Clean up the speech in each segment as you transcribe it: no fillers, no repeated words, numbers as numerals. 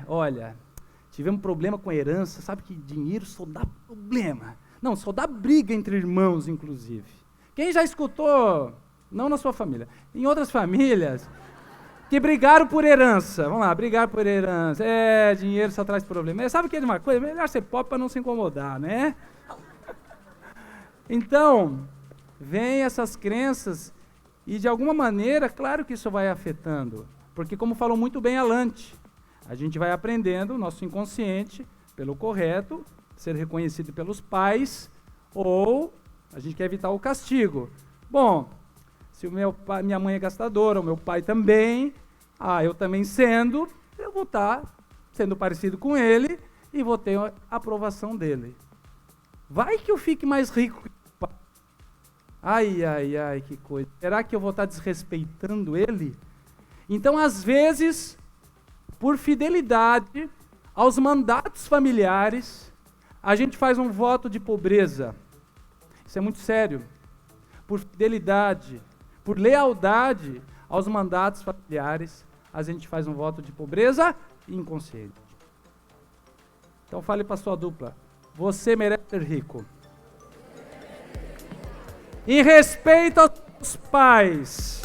Olha, tivemos problema com herança, sabe que dinheiro só dá problema. Não, só dá briga entre irmãos, inclusive. Quem já escutou, não na sua família, em outras famílias, que brigaram por herança. Vamos lá, brigar por herança. Dinheiro só traz problema. Sabe o que é de uma coisa? Melhor ser pobre para não se incomodar, né? Então, vem essas crenças e, de alguma maneira, claro que isso vai afetando. Porque, como falou muito bem a Lante, a gente vai aprendendo o nosso inconsciente pelo correto, ser reconhecido pelos pais, ou a gente quer evitar o castigo. Bom, se minha mãe é gastadora, o meu pai também, eu também eu vou estar sendo parecido com ele e vou ter a aprovação dele. Vai que eu fique mais rico que o pai. Ai, que coisa. Será que eu vou estar desrespeitando ele? Então, às vezes, por fidelidade aos mandatos familiares, a gente faz um voto de pobreza. Isso é muito sério. Por fidelidade, por lealdade aos mandatos familiares, a gente faz um voto de pobreza inconsciente. Então fale para sua dupla, você merece ser rico. Em respeito aos pais.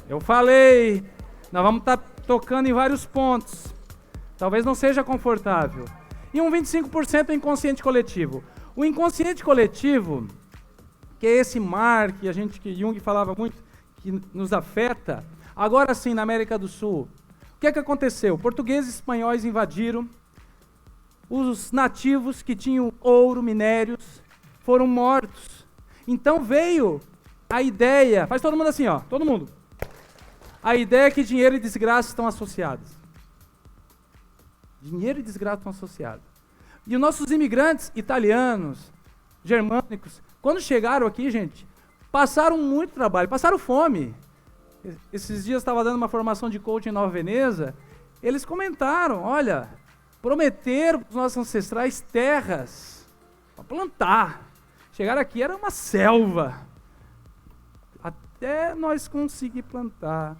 Eu falei, nós vamos estar tocando em vários pontos. Talvez não seja confortável. E um 25% é inconsciente coletivo. O inconsciente coletivo, que é esse mar que Jung falava muito, que nos afeta, agora sim, na América do Sul, o que aconteceu? Portugueses e espanhóis invadiram, os nativos que tinham ouro, minérios, foram mortos. Então veio a ideia, faz todo mundo assim, ó, todo mundo. A ideia é que dinheiro e desgraça estão associados. Dinheiro e desgraça estão associados. E os nossos imigrantes italianos, germânicos, quando chegaram aqui, gente, passaram muito trabalho, passaram fome. Esses dias estava dando uma formação de coaching em Nova Veneza, eles comentaram, olha, prometeram para os nossos ancestrais terras para plantar. Chegaram aqui, era uma selva. Até nós conseguir plantar.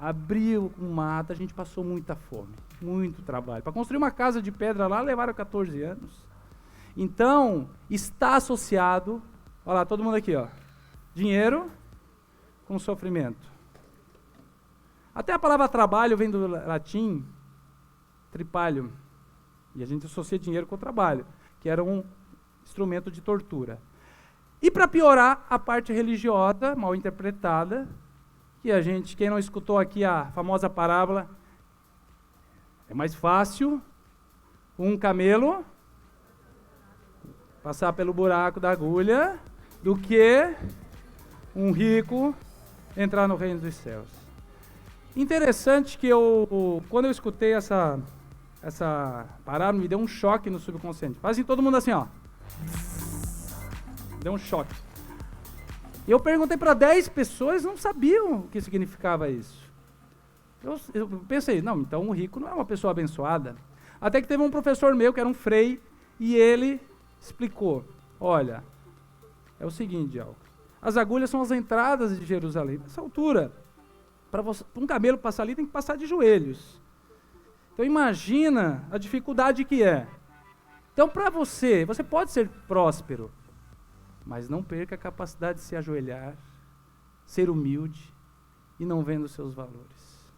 Abriu um mato, a gente passou muita fome, muito trabalho. Para construir uma casa de pedra lá, levaram 14 anos. Então, está associado, olha lá, todo mundo aqui, ó, dinheiro com sofrimento. Até a palavra trabalho vem do latim, tripalium, e a gente associa dinheiro com trabalho, que era um instrumento de tortura. E para piorar, a parte religiosa, mal interpretada, que quem não escutou aqui a famosa parábola, é mais fácil um camelo passar pelo buraco da agulha do que um rico entrar no reino dos céus. Interessante que quando eu escutei essa parábola, me deu um choque no subconsciente. Faz assim, todo mundo assim, ó. Deu um choque. Eu perguntei para 10 pessoas, não sabiam o que significava isso. Eu pensei, não, então o rico não é uma pessoa abençoada. Até que teve um professor meu, que era um frei, e ele explicou, olha, é o seguinte, as agulhas são as entradas de Jerusalém. Nessa altura, para um camelo passar ali, tem que passar de joelhos. Então imagina a dificuldade que é. Então para você pode ser próspero, mas não perca a capacidade de se ajoelhar, ser humilde e não vendo os seus valores.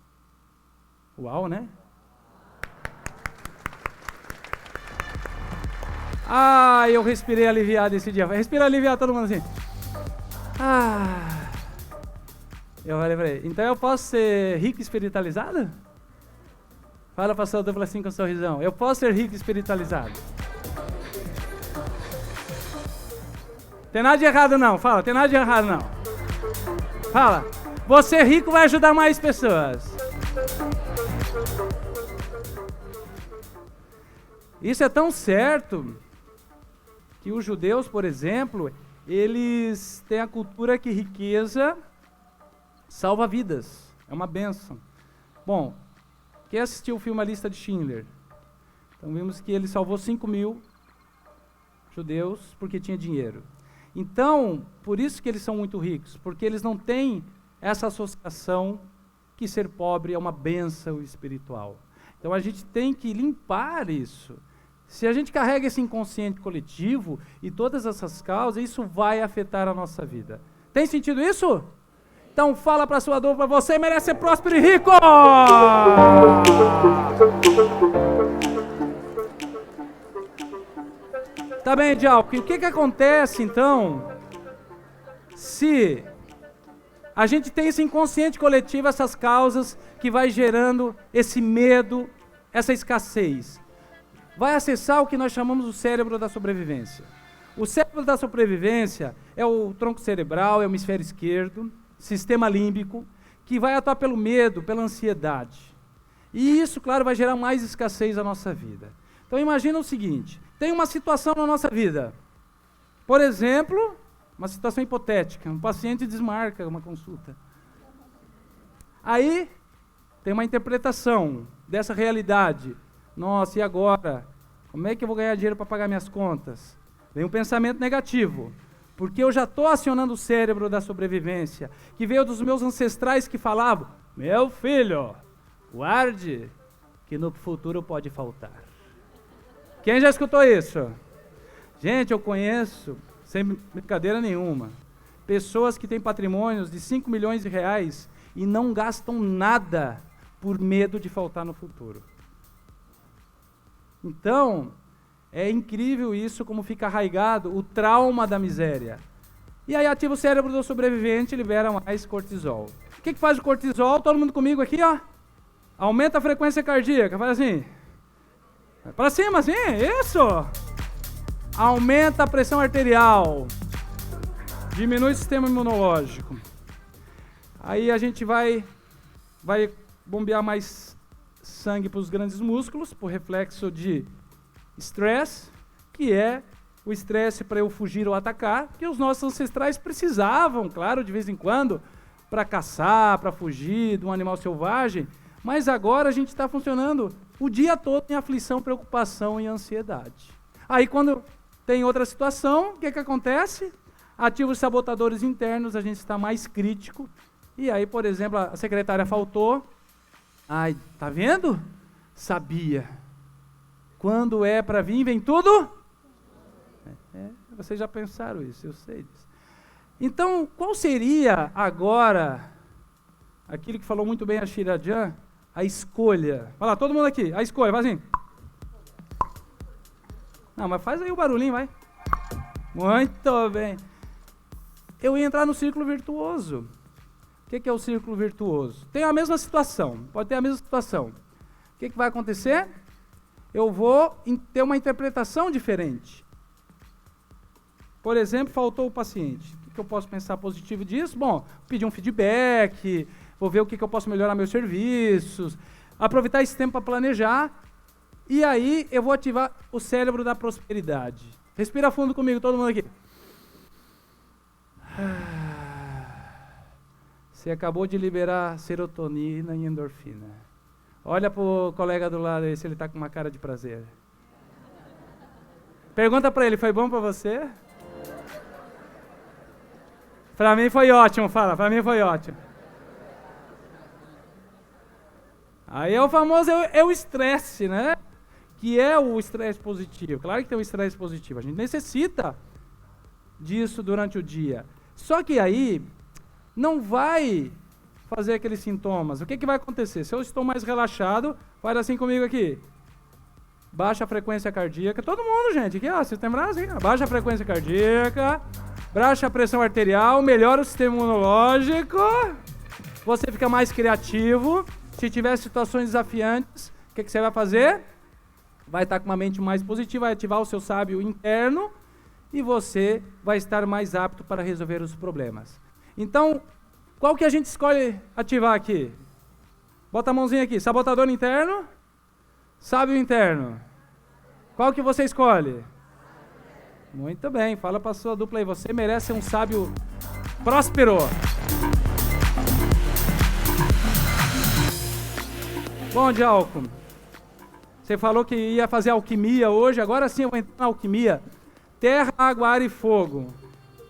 Uau, né? Eu respirei aliviado esse dia. Respira aliviado, todo mundo assim. Eu falei pra ele, então eu posso ser rico e espiritualizado? Fala pra sua dupla assim com um sorrisão. Eu posso ser rico e espiritualizado? Tem nada de errado não, fala, tem nada de errado não. Fala, você rico vai ajudar mais pessoas. Isso é tão certo que os judeus, por exemplo, eles têm a cultura que riqueza salva vidas, é uma bênção. Bom, quem assistiu o filme A Lista de Schindler? Então vimos que ele salvou 5.000 judeus porque tinha dinheiro. Então, por isso que eles são muito ricos, porque eles não têm essa associação que ser pobre é uma bênção espiritual. Então a gente tem que limpar isso. Se a gente carrega esse inconsciente coletivo e todas essas causas, isso vai afetar a nossa vida. Tem sentido isso? Então fala para a sua dupla, você merece ser próspero e rico! Tá bem, Dialco, e o que acontece então se a gente tem esse inconsciente coletivo, essas causas que vai gerando esse medo, essa escassez? Vai acessar o que nós chamamos o cérebro da sobrevivência. O cérebro da sobrevivência é o tronco cerebral, é o hemisfério esquerdo, sistema límbico, que vai atuar pelo medo, pela ansiedade. E isso, claro, vai gerar mais escassez na nossa vida. Então imagina o seguinte, tem uma situação na nossa vida, por exemplo, uma situação hipotética, um paciente desmarca uma consulta. Aí tem uma interpretação dessa realidade. Nossa, e agora? Como é que eu vou ganhar dinheiro para pagar minhas contas? Vem um pensamento negativo, porque eu já estou acionando o cérebro da sobrevivência, que veio dos meus ancestrais que falavam, meu filho, guarde, que no futuro pode faltar. Quem já escutou isso? Gente, eu conheço, sem brincadeira nenhuma, pessoas que têm patrimônios de 5 milhões de reais e não gastam nada por medo de faltar no futuro. Então, é incrível isso, como fica arraigado o trauma da miséria. E aí ativa o cérebro do sobrevivente e libera mais cortisol. O que faz o cortisol? Todo mundo comigo aqui, ó. Aumenta a frequência cardíaca, faz assim. Vai para cima, assim, isso. Aumenta a pressão arterial. Diminui o sistema imunológico. Aí a gente vai bombear mais sangue para os grandes músculos, por reflexo de estresse, que é o estresse para eu fugir ou atacar, que os nossos ancestrais precisavam, claro, de vez em quando, para caçar, para fugir de um animal selvagem, mas agora a gente está funcionando o dia todo em aflição, preocupação e ansiedade. Aí quando tem outra situação, o que acontece? Ativa os sabotadores internos, a gente está mais crítico, e aí, por exemplo, a secretária faltou, ai, tá vendo? Sabia. Quando é para vir, vem tudo? Vocês já pensaram isso, eu sei disso. Então, qual seria agora, aquilo que falou muito bem a Shirajan, a escolha? Vai lá, todo mundo aqui, a escolha, vai assim. Não, mas faz aí o barulhinho, vai. Muito bem. Eu ia entrar no círculo virtuoso. O que é o círculo virtuoso? Tem a mesma situação, pode ter a mesma situação. O que vai acontecer? Eu vou ter uma interpretação diferente. Por exemplo, faltou o paciente. O que eu posso pensar positivo disso? Bom, pedir um feedback, vou ver o que eu posso melhorar meus serviços, aproveitar esse tempo para planejar, e aí eu vou ativar o cérebro da prosperidade. Respira fundo comigo, todo mundo aqui. Você acabou de liberar serotonina e endorfina. Olha para o colega do lado aí se ele está com uma cara de prazer. Pergunta para ele, foi bom para você? Para mim foi ótimo, fala, para mim foi ótimo. Aí é o famoso, é o estresse, né? Que é o estresse positivo. Claro que tem o estresse positivo, a gente necessita disso durante o dia. Só que aí não vai fazer aqueles sintomas. O que vai acontecer? Se eu estou mais relaxado, faz assim comigo aqui. Baixa a frequência cardíaca. Todo mundo, gente. Aqui, ó, sistema assim, baixa a frequência cardíaca, baixa a pressão arterial, melhora o sistema imunológico. Você fica mais criativo. Se tiver situações desafiantes, o que você vai fazer? Vai estar com uma mente mais positiva, vai ativar o seu sábio interno e você vai estar mais apto para resolver os problemas. Então, qual que a gente escolhe ativar aqui? Bota a mãozinha aqui, sabotador interno, sábio interno. Qual que você escolhe? Muito bem, fala para a sua dupla aí, você merece ser um sábio próspero. Bom, Dialco, você falou que ia fazer alquimia hoje, agora sim eu vou entrar na alquimia. Terra, água, ar e fogo.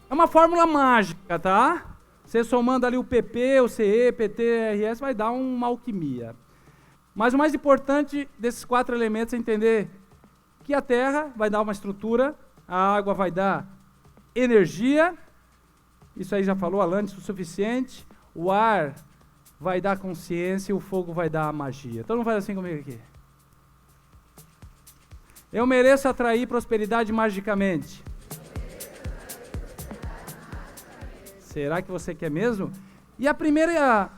É uma fórmula mágica, tá? Você somando ali o PP, o CE, PT, RS, vai dar uma alquimia. Mas o mais importante desses 4 elementos é entender que a terra vai dar uma estrutura, a água vai dar energia, isso aí já falou antes o suficiente, o ar vai dar consciência e o fogo vai dar a magia. Então não faz assim comigo aqui. Eu mereço atrair prosperidade magicamente. Será que você quer mesmo? E a primeira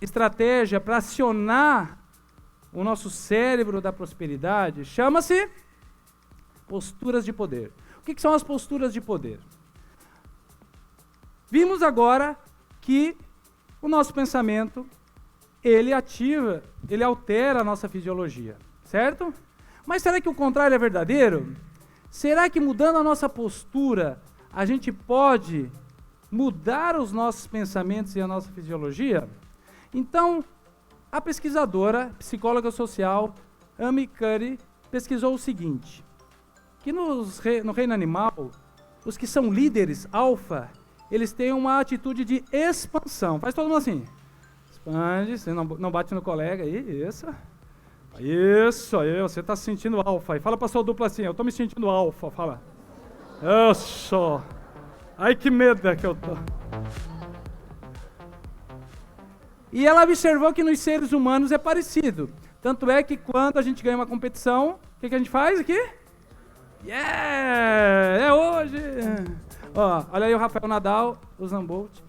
estratégia para acionar o nosso cérebro da prosperidade chama-se posturas de poder. O que são as posturas de poder? Vimos agora que o nosso pensamento, ele altera a nossa fisiologia, certo? Mas será que o contrário é verdadeiro? Será que mudando a nossa postura, a gente pode mudar os nossos pensamentos e a nossa fisiologia? Então, a pesquisadora, psicóloga social, Amy Cuddy, pesquisou o seguinte, que no reino animal, os que são líderes alfa, eles têm uma atitude de expansão. Faz todo mundo assim. Expande, você não bate no colega aí, isso. Isso aí, você está se sentindo alfa. E fala para sua dupla assim, eu estou me sentindo alfa, fala. Isso. Ai, que medo que eu tô. E ela observou que nos seres humanos é parecido. Tanto é que quando a gente ganha uma competição, o que a gente faz aqui? Yeah! É hoje! Ó, olha aí o Rafael Nadal, o Usain Bolt.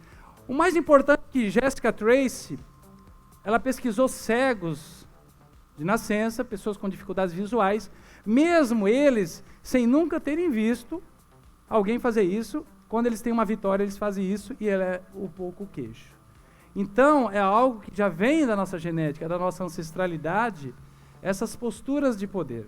O mais importante é que Jessica Tracy, ela pesquisou cegos de nascença, pessoas com dificuldades visuais, mesmo eles sem nunca terem visto alguém fazer isso, quando eles têm uma vitória, eles fazem isso e ela é um pouco o queixo. Então, é algo que já vem da nossa genética, da nossa ancestralidade, essas posturas de poder.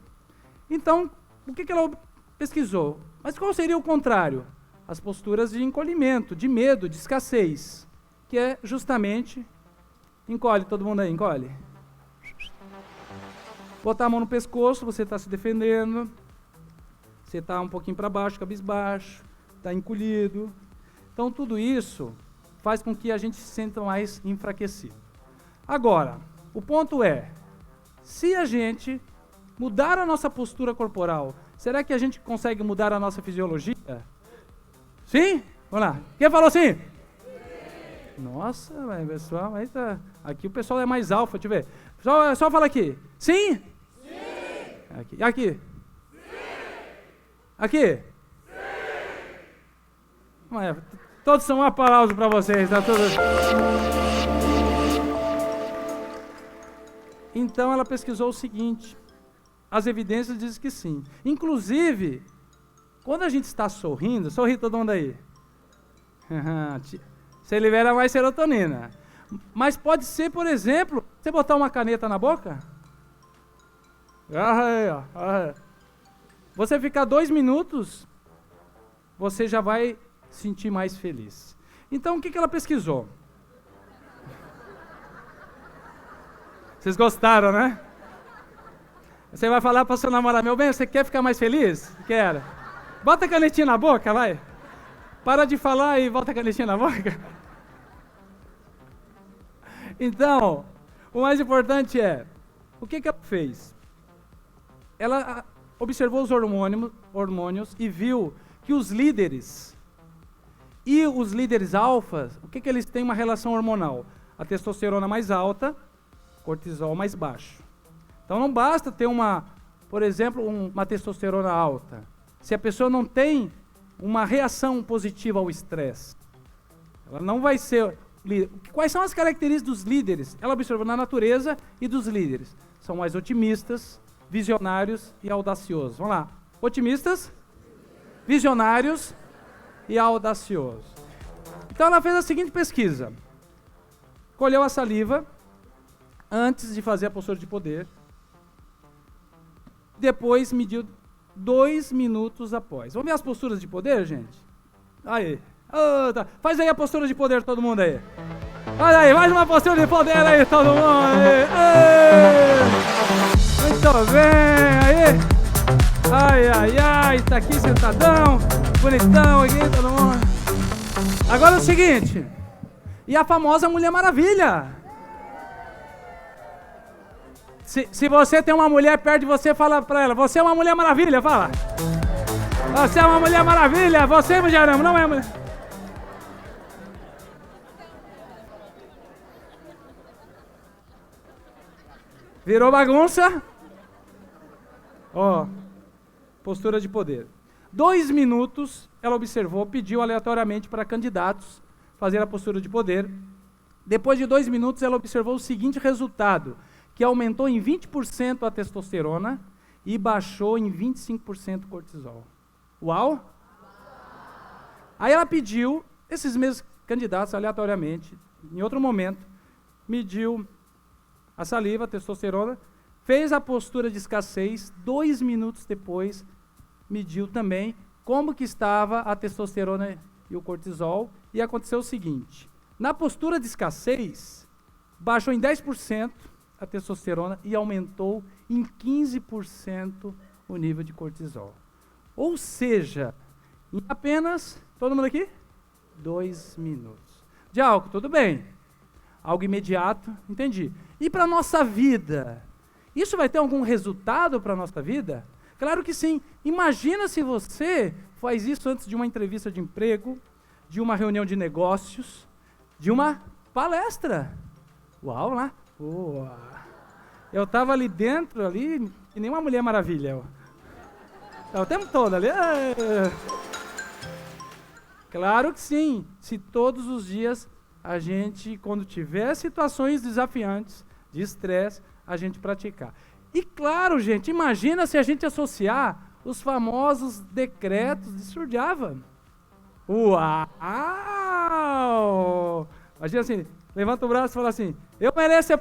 Então, o que ela pesquisou? Mas qual seria o contrário? As posturas de encolhimento, de medo, de escassez, que é justamente, encolhe todo mundo aí, encolhe. Botar a mão no pescoço, você está se defendendo, você está um pouquinho para baixo, cabisbaixo, está encolhido. Então, tudo isso faz com que a gente se sinta mais enfraquecido. Agora, o ponto é, se a gente mudar a nossa postura corporal, será que a gente consegue mudar a nossa fisiologia? Sim? Vamos lá. Quem falou sim? Sim. Nossa, pessoal, aí tá. Aqui o pessoal é mais alfa, deixa eu ver. Só fala aqui. Sim? Sim. Aqui. Aqui? Sim. Aqui? Sim. Todos são um aplauso para vocês, tá tudo. Então ela pesquisou o seguinte, as evidências dizem que sim. Inclusive, quando a gente está sorrindo, sorri todo mundo aí. Você libera mais serotonina. Mas pode ser, por exemplo, você botar uma caneta na boca. Você ficar 2 minutos, você já vai sentir mais feliz. Então, o que ela pesquisou? Vocês gostaram, né? Você vai falar para seu namorado, meu bem, você quer ficar mais feliz? Quero. Bota a canetinha na boca, vai. Para de falar e bota a canetinha na boca. Então, o mais importante é, o que ela fez? Ela observou os hormônios e viu que os líderes alfas, o que eles têm uma relação hormonal? A testosterona mais alta, cortisol mais baixo. Então não basta ter por exemplo, uma testosterona alta. Se a pessoa não tem uma reação positiva ao estresse, ela não vai ser líder. Quais são as características dos líderes? Ela observou na natureza e dos líderes. São mais otimistas, visionários e audaciosos. Vamos lá. Otimistas, visionários e audaciosos. Então ela fez a seguinte pesquisa. Colheu a saliva antes de fazer a postura de poder. Depois mediu 2 minutos após. Vamos ver as posturas de poder, gente? Aí. Oh, tá. Faz aí a postura de poder, todo mundo aí. Olha aí, mais uma postura de poder aí, todo mundo aí. Muito bem, aí. Ai, ai, ai, tá aqui sentadão, bonitão aqui, todo mundo. Agora é o seguinte, e a famosa Mulher Maravilha. Se você tem uma mulher perto de você, fala pra ela, você é uma Mulher Maravilha, fala. Você é uma Mulher Maravilha, você, mulherão, não é mulher. Virou bagunça? Ó, postura de poder. 2 minutos, ela observou, pediu aleatoriamente para candidatos fazer a postura de poder. Depois de 2 minutos, ela observou o seguinte resultado, que aumentou em 20% a testosterona e baixou em 25% o cortisol. Uau! Aí ela pediu, esses mesmos candidatos, aleatoriamente, em outro momento, mediu a saliva, a testosterona, fez a postura de escassez, 2 minutos depois, mediu também como que estava a testosterona e o cortisol, e aconteceu o seguinte, na postura de escassez, baixou em 10% a testosterona e aumentou em 15% o nível de cortisol. Ou seja, em apenas, todo mundo aqui? 2 minutos. De álcool, tudo bem. Algo imediato, entendi. E para a nossa vida? Isso vai ter algum resultado para a nossa vida? Claro que sim. Imagina se você faz isso antes de uma entrevista de emprego, de uma reunião de negócios, de uma palestra. Uau, né? Eu estava ali dentro, ali, que nem uma Mulher Maravilha. O tempo todo ali. Claro que sim. Se todos os dias a gente, quando tiver situações desafiantes, de estresse, a gente praticar. E claro, gente, imagina se a gente associar os famosos decretos de Surdjava. Uau! Imagina assim, levanta o braço e fala assim, eu mereço